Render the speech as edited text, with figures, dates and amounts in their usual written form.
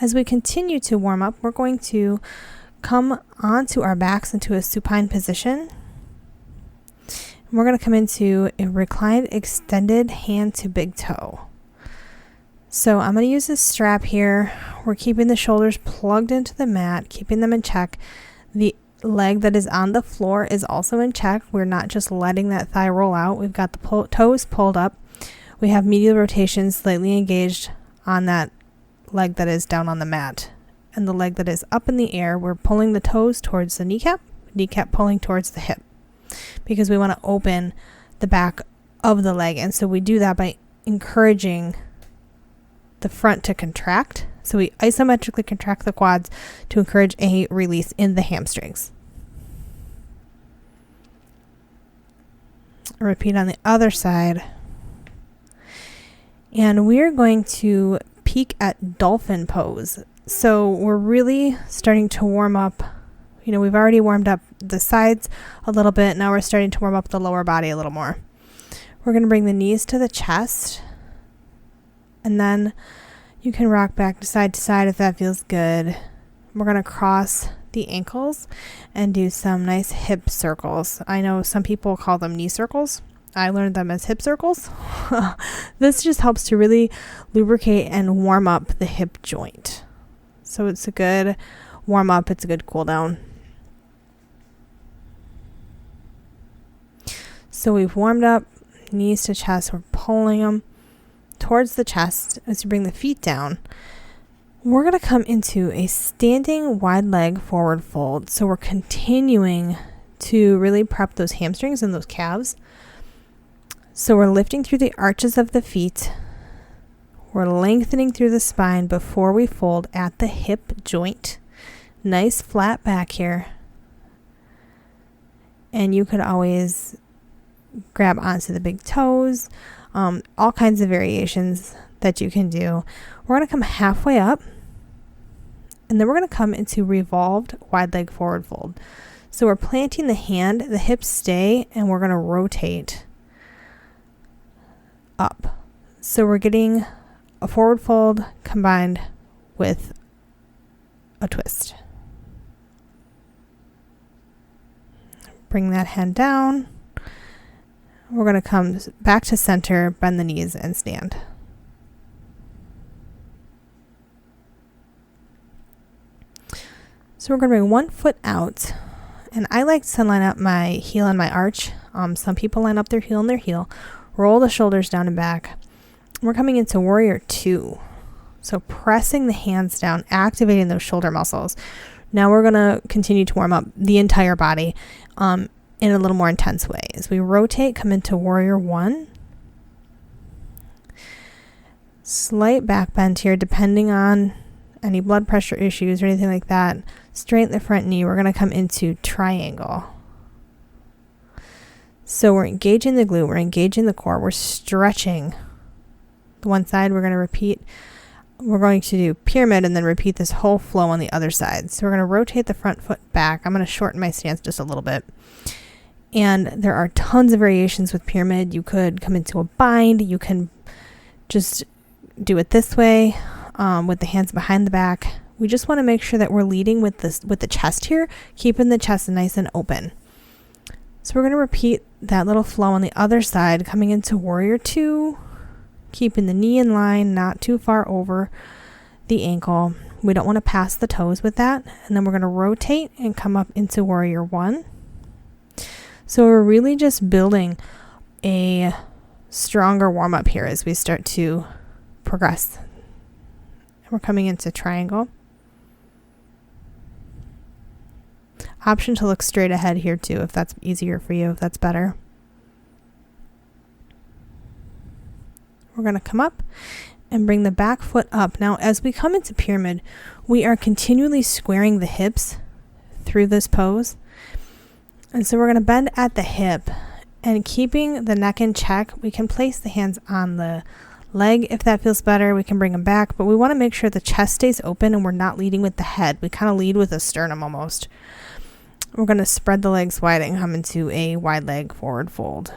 As we continue to warm up, we're going to come onto our backs into a supine position. We're going to come into a reclined extended hand to big toe. So I'm going to use this strap here. We're keeping the shoulders plugged into the mat, keeping them in check. The leg that is on the floor is also in check. We're not just letting that thigh roll out. We've got the toes pulled up. We have medial rotation slightly engaged on that leg that is down on the mat. And the leg that is up in the air, we're pulling the toes towards the kneecap pulling towards the hip, because we want to open the back of the leg. And so we do that by encouraging the front to contract. So we isometrically contract the quads to encourage a release in the hamstrings. Repeat on the other side. And we're going to peek at dolphin pose. So we're really starting to warm up. You know, we've already warmed up the sides a little bit. Now we're starting to warm up the lower body a little more. We're going to bring the knees to the chest. And then you can rock back to side if that feels good. We're going to cross the ankles and do some nice hip circles. I know some people call them knee circles. I learned them as hip circles. This just helps to really lubricate and warm up the hip joint. So it's a good warm up. It's a good cool down. So we've warmed up knees to chest. We're pulling them towards the chest. As you bring the feet down, we're going to come into a standing wide leg forward fold. So we're continuing to really prep those hamstrings and those calves. So we're lifting through the arches of the feet. We're lengthening through the spine before we fold at the hip joint. Nice flat back here. And you could always grab onto the big toes. All kinds of variations that you can do. We're going to come halfway up. And then we're going to come into revolved wide leg forward fold. So we're planting the hand, the hips stay, and we're going to rotate up. So we're getting a forward fold combined with a twist. Bring that hand down. We're going to come back to center, bend the knees, and stand. So we're going to bring one foot out. And I like to line up my heel and my arch. Some people line up their heel and their heel. Roll the shoulders down and back. We're coming into warrior two. So pressing the hands down, activating those shoulder muscles. Now we're going to continue to warm up the entire body in a little more intense way. As we rotate, come into warrior one. Slight back bend here, depending on any blood pressure issues or anything like that. Straighten the front knee. We're going to come into triangle. So we're engaging the glute, we're engaging the core, we're stretching the one side. We're going to repeat. We're going to do pyramid and then repeat this whole flow on the other side. So we're going to rotate the front foot back. I'm going to shorten my stance just a little bit. And there are tons of variations with pyramid. You could come into a bind. You can just do it this way with the hands behind the back. We just want to make sure that we're leading with the chest here, keeping the chest nice and open. So we're going to repeat that little flow on the other side, coming into warrior two, keeping the knee in line, not too far over the ankle. We don't want to pass the toes with that. And then we're going to rotate and come up into warrior one. So we're really just building a stronger warm up here as we start to progress. We're coming into triangle. Option to look straight ahead here too, if that's easier for you, if that's better. We're going to come up and bring the back foot up. Now, as we come into pyramid, we are continually squaring the hips through this pose. And so we're going to bend at the hip, and keeping the neck in check, we can place the hands on the leg if that feels better. We can bring them back, but we want to make sure the chest stays open and we're not leading with the head. We kind of lead with a sternum almost. We're going to spread the legs wide and come into a wide leg forward fold.